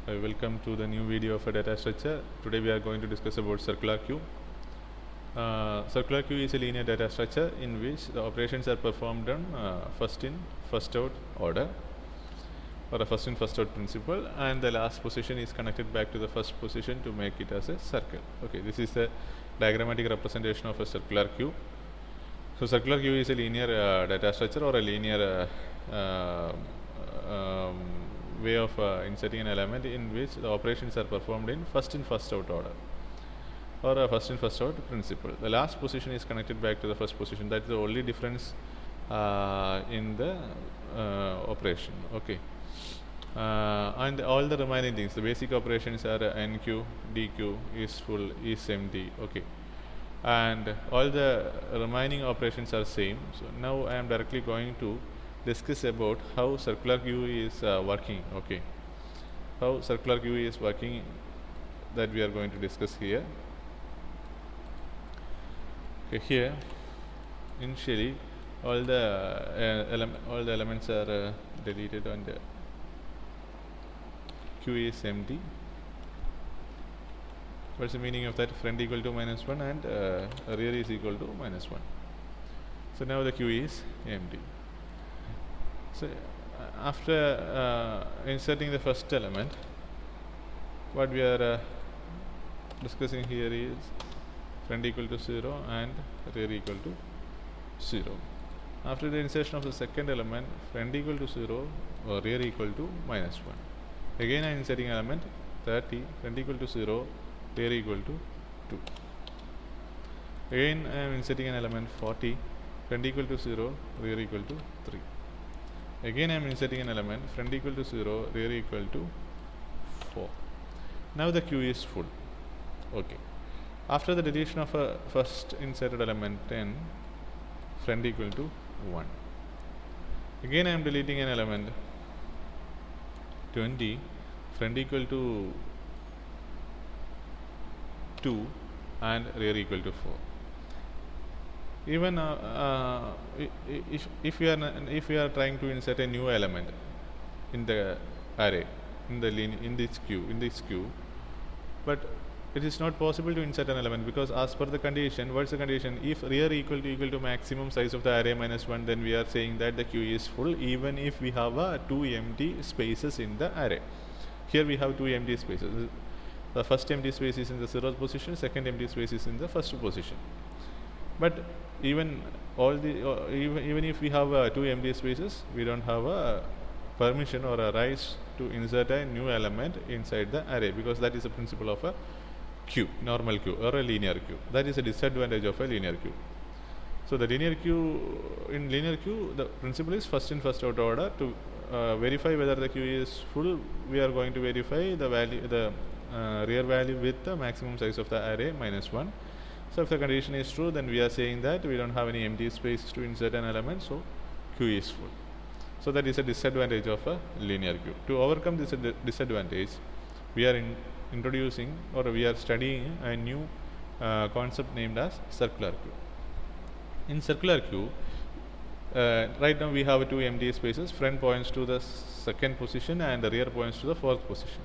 Welcome to the new video of a data structure. Today we are going to discuss about circular queue. Circular queue is a linear data structure in which the operations are performed on first in, first out order, or a first in, first out principle, and the last position is connected back to the first position to make it as a circle. Okay, this is the diagrammatic representation of a circular queue. So circular queue is a linear data structure or a linear way of inserting an element in which the operations are performed in first out order, or a first in first out principle. The last position is connected back to the first position. That is the only difference in the operation. Okay, and all the remaining things, the basic operations are NQ, DQ, is full, is empty. Okay, and all the remaining operations are same. So now I am directly going to discuss about how circular queue is working. Okay, how circular queue is working, that we are going to discuss here. Okay, here initially all the elements are deleted and queue is empty. What's the meaning of that? Friend equal to -1 and rear is equal to -1. So now the queue is empty. So after inserting the first element, what we are discussing here is friend equal to 0 and rear equal to 0. After the insertion of the second element, friend equal to 0 or rear equal to -1. Again I am inserting element 30, friend equal to 0, rear equal to 2. Again I am inserting an element 40, friend equal to 0, rear equal to 3. Again I am inserting an element friend equal to 0, rear equal to 4. Now the queue is full. Okay. After the deletion of a first inserted element 10, friend equal to 1. Again I am deleting an element 20, friend equal to 2 and rear equal to 4. Even if we are trying to insert a new element in the array, in this queue, but it is not possible to insert an element, because as per the condition, what's the condition? If rear equal to maximum size of the array -1, then we are saying that the queue is full, even if we have 2 empty spaces in the array. Here we have 2 empty spaces. The first empty space is in the 0th position, second empty space is in the first position. But even if we have 2 empty spaces, we don't have a permission or a right to insert a new element inside the array, because that is the principle of a queue, normal queue or a linear queue. That is a disadvantage of a linear queue. So the linear queue, the principle is first in first out order. To verify whether the queue is full, we are going to verify the value, the rear value with the maximum size of the array -1. So if the condition is true, then we are saying that we don't have any empty spaces to insert an element, so queue is full. So that is a disadvantage of a linear queue. To overcome this disadvantage, we are introducing, or we are studying a new concept named as circular queue. In circular queue, right now we have 2 empty spaces. Front points to the second position and the rear points to the 4th position.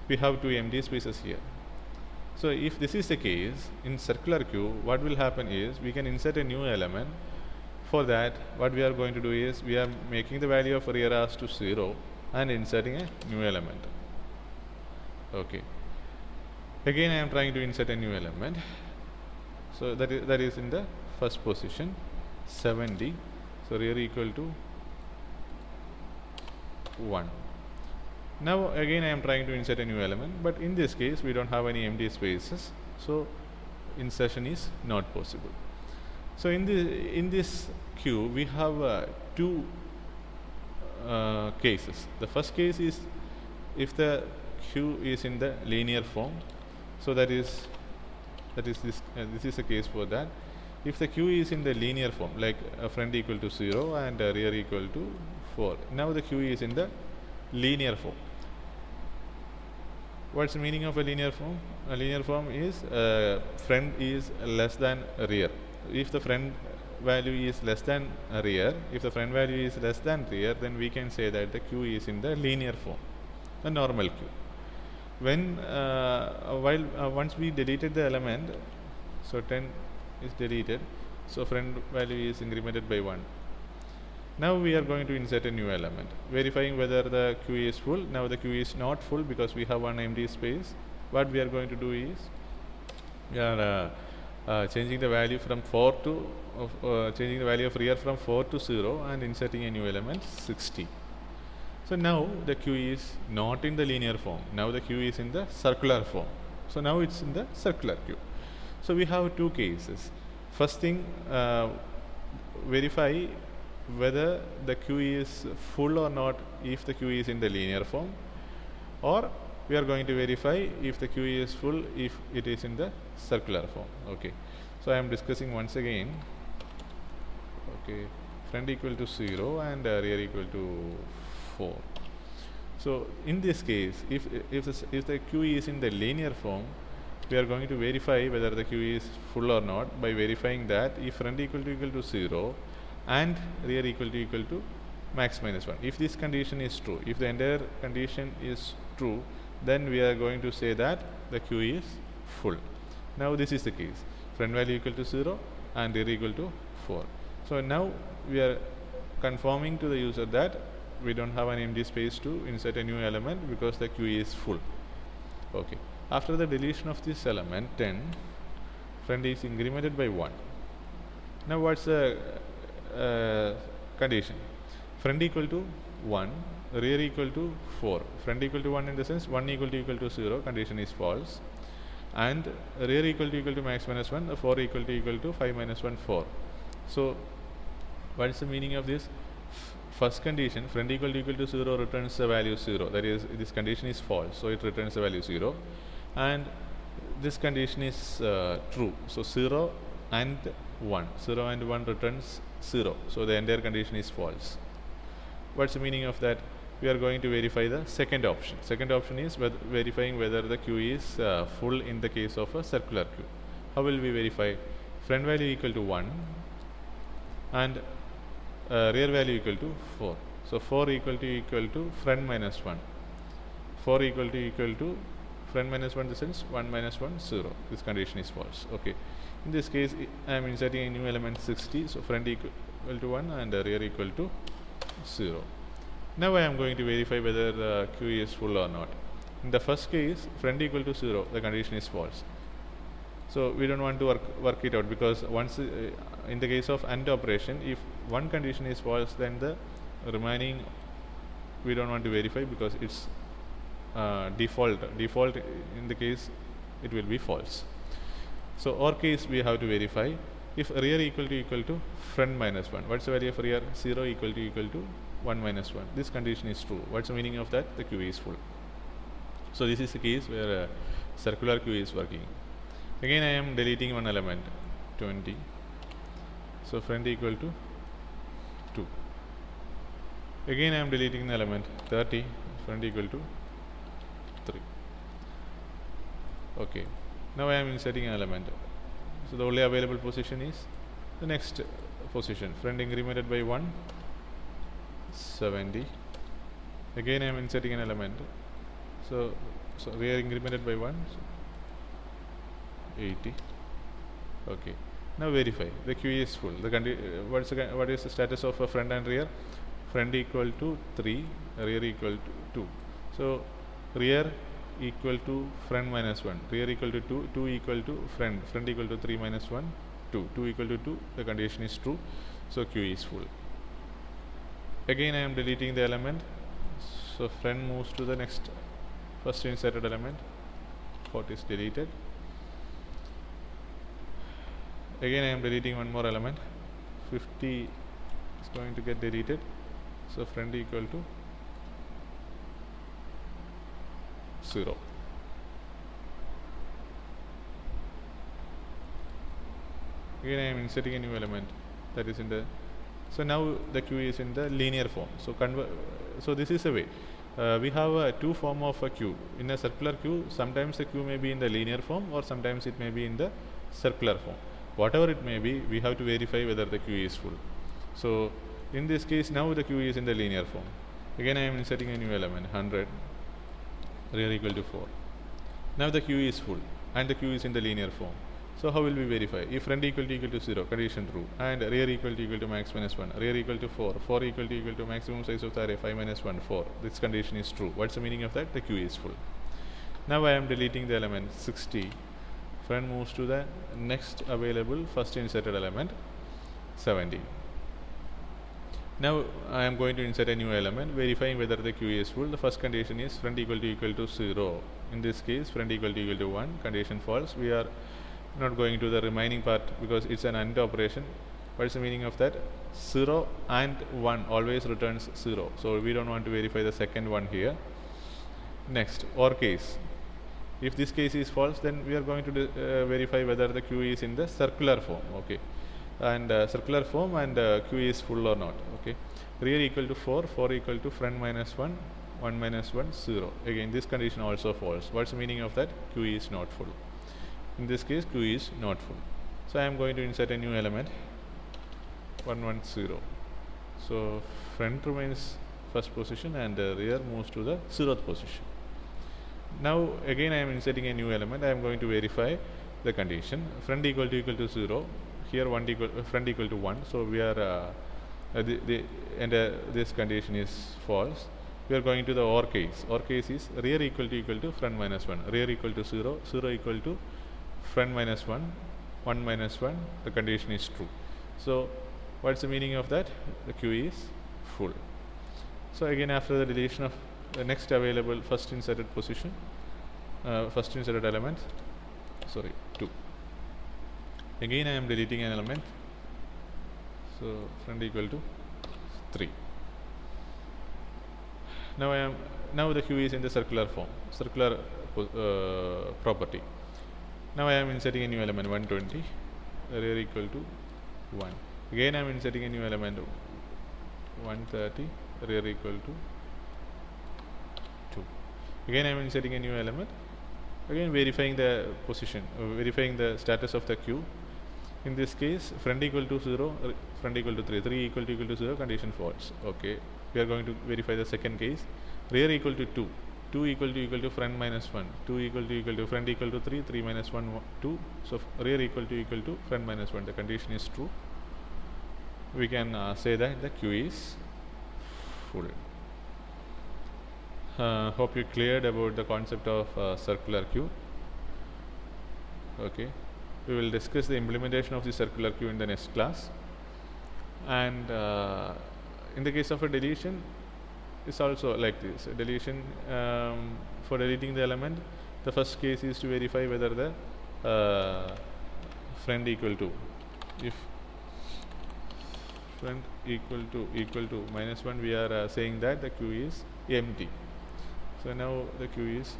We have 2 empty spaces here. So if this is the case, in circular queue, what will happen is we can insert a new element. For that, what we are going to do is we are making the value of rear as to 0 and inserting a new element. Okay. Again I am trying to insert a new element. So that is in the first position, 70. So rear equal to 1. Now again I am trying to insert a new element, but in this case we don't have any empty spaces, so insertion is not possible. So in this queue we have 2 cases. The first case is if the queue is in the linear form. So this is a case for that. If the queue is in the linear form, like a friend equal to 0 and a rear equal to 4, now the queue is in the linear form. What's the meaning of a linear form? A linear form is friend is less than rear. If the friend value is less than rear, if the front value is less than rear, then we can say that the queue is in the linear form, the normal queue. when once we deleted the element, so 10 is deleted, so friend value is incremented by 1. Now we are going to insert a new element, verifying whether the queue is full. Now the queue is not full because we have one empty space. What we are going to do is, we are changing the value from 4 to changing the value of rear from 4 to 0 and inserting a new element 60. So now the queue is not in the linear form. Now the queue is in the circular form. So now it's in the circular queue. So we have two cases. First thing, verify whether the queue is full or not if the queue is in the linear form, or we are going to verify if the queue is full if it is in the circular form. Okay, so I am discussing once again. Okay, friend equal to 0 and rear equal to 4. So in this case, if the queue is in the linear form, we are going to verify whether the queue is full or not by verifying that if friend equal to 0 and rear equal to max minus 1. If this condition is true, if the entire condition is true, then we are going to say that the queue is full. Now this is the case, friend value equal to 0 and rear equal to 4. So now we are confirming to the user that we don't have an empty space to insert a new element because the queue is full. Okay, after the deletion of this element 10, friend is incremented by 1. Now what's the condition? Friend equal to 1, rear equal to 4. Friend equal to 1 in the sense 1 equal to 0, condition is false, and rear equal to max minus 1, 4 equal to 5 minus 1, 4. So what is the meaning of this? First condition, friend equal to 0 returns the value 0, that is, this condition is false, so it returns the value 0, and this condition is true, so 0 and 1 returns 0, so the entire condition is false. What's the meaning of that? We are going to verify the second option. Second option is verifying whether the queue is full in the case of a circular queue. How will we verify? Friend value equal to 1 and rear value equal to 4. So 4 equal to friend minus 1. 4 equal to friend minus 1 in the sense 1 minus 1, 0. This condition is false. Okay. In this case, I am inserting a new element 60. So friend equal to 1 and rear equal to 0. Now I am going to verify whether the queue is full or not. In the first case, friend equal to 0, the condition is false. So we don't want to work it out, because once in the case of AND operation, if one condition is false, then the remaining we don't want to verify because it's default in the case it will be false. So our case we have to verify if rear equal to friend minus 1. What's the value of rear? 0 equal to 1 minus 1. This condition is true. What's the meaning of that? The queue is full. So this is the case where circular queue is working. Again I am deleting one element 20. So friend equal to 2. Again I am deleting the element 30. Friend equal to 3. Okay. Now I am inserting an element. So the only available position is the next position. Friend incremented by 1, 70. Again I am inserting an element. So rear incremented by 1, so 80. Okay. Now verify. The queue is full. What is the status of a friend and rear? Friend equal to 3, rear equal to 2. So rear equal to friend minus 1, rear equal to 2, 2 equal to friend equal to 3 minus 1, 2, 2 equal to 2, the condition is true, so queue is full. Again I am deleting the element, so friend moves to the next first inserted element, 40 is deleted. Again I am deleting one more element, 50 is going to get deleted, so friend equal to 0. Again I am inserting a new element that is in the, so now the queue is in the linear form. So this is a way. We have two form of a queue. In a circular queue, sometimes the queue may be in the linear form or sometimes it may be in the circular form. Whatever it may be, we have to verify whether the queue is full. So in this case, now the queue is in the linear form. Again I am inserting a new element 100, rear equal to 4. Now the queue is full and the queue is in the linear form. So how will we verify? If friend equal to 0, condition true, and rear equal to max minus 1, rear equal to 4, 4 equal to maximum size of the array 5 minus 1, 4. This condition is true. What's the meaning of that? The queue is full. Now I am deleting the element 60. Friend moves to the next available first inserted element 70. Now I am going to insert a new element, verifying whether the queue is full. The first condition is friend equal to 0. In this case, friend equal to 1. Condition false. We are not going to the remaining part because it's an AND operation. What is the meaning of that? 0 and 1 always returns 0. So we don't want to verify the second one here. Next, OR case. If this case is false, then we are going to verify whether the queue is in the circular form. Okay, and circular form and queue is full or not. Okay, rear equal to 4, 4 equal to friend minus 1, 1 minus 1, 0. Again, this condition also false. What's the meaning of that? Queue is not full. In this case, queue is not full. So I am going to insert a new element 110. So friend remains first position and rear moves to the 0th position. Now again I am inserting a new element. I am going to verify the condition. Friend equal to 0. Here friend equal to 1. So we are this condition is false. We are going to the OR case. OR case is rear equal to friend minus 1. Rear equal to 0. 0 equal to friend minus 1. 1 minus 1. The condition is true. So what's the meaning of that? The queue is full. So again, after the deletion of the next available first inserted position, first inserted element, 2. Again I am deleting an element. So friend equal to 3. Now the queue is in the circular form, circular property. Now I am inserting a new element 120, rear equal to 1. Again I am inserting a new element 130, rear equal to 2. Again I am inserting a new element, again verifying the position, verifying the status of the queue. In this case, friend equal to 0, friend equal to 3, 3 equal to 0, condition false. Okay, we are going to verify the second case. Rear equal to 2, 2 equal to friend minus 1, 2 equal to friend equal to 3, 3 minus 1, 2. So rear equal to friend minus 1. The condition is true. We can say that the queue is full. Hope you cleared about the concept of circular queue. Okay, we will discuss the implementation of the circular queue in the next class. And in the case of a deletion, it's also like this. Deletion, for deleting the element, the first case is to verify whether the friend equal to, if friend equal to minus 1, we are saying that the queue is empty. So now the queue is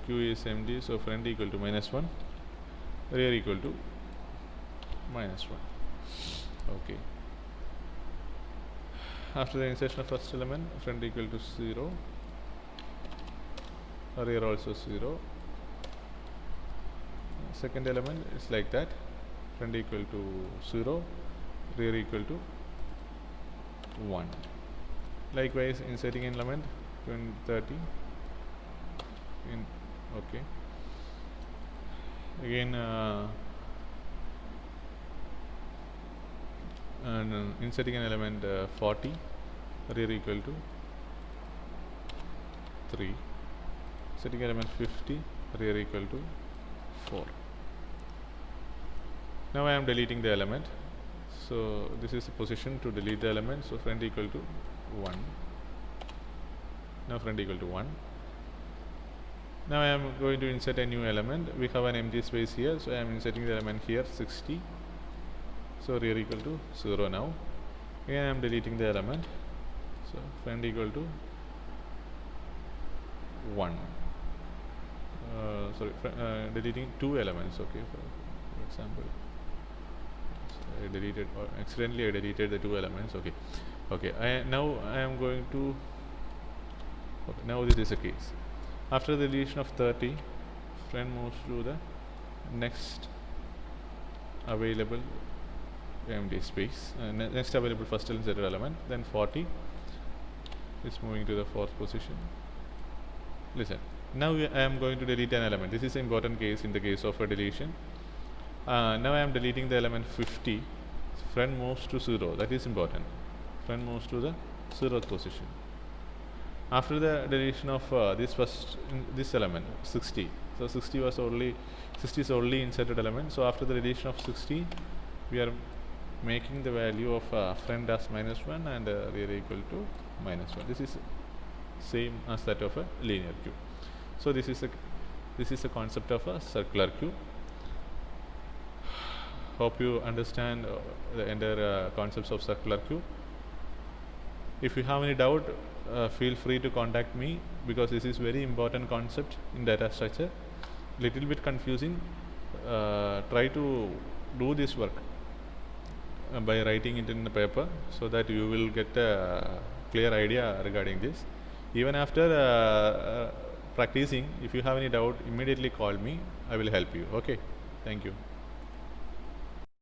queue is empty. So friend equal to minus 1, rear equal to minus 1. Okay. After the insertion of first element, friend equal to 0, rear also 0. Second element is like that, friend equal to 0, rear equal to 1. Likewise, inserting an element 30 in, okay. Again inserting an element 40, rear equal to 3. Setting element 50, rear equal to 4. Now I am deleting the element. So this is the position to delete the element. So friend equal to 1. Now friend equal to 1. Now I am going to insert a new element. We have an empty space here, so I am inserting the element here 60. So rear equal to 0 now. Again I am deleting the element. So friend equal to 1. Deleting 2 elements. Okay, for example, so I deleted, or accidentally I deleted the 2 elements. Okay. Now I am going to. Okay, now this is a case. After the deletion of 30, friend moves to the next available empty space, next available first inserted element, then 40, It's moving to the fourth position. Listen, now I am going to delete an element. This is an important case in the case of a deletion. Now I am deleting the element 50. Friend moves to 0. That is important. Friend moves to the 0th position. After the deletion of this element 60, so 60 is only inserted element. So after the deletion of 60, we are making the value of friend as -1 and we are equal to -1. This is same as that of a linear queue. So this is a concept of a circular queue. Hope you understand the entire concepts of circular queue. If you have any doubt, feel free to contact me, because this is very important concept in data structure. Little bit confusing. Try to do this work by writing it in the paper, so that you will get a clear idea regarding this. Even after practicing, if you have any doubt, immediately call me. I will help you. Okay, thank you.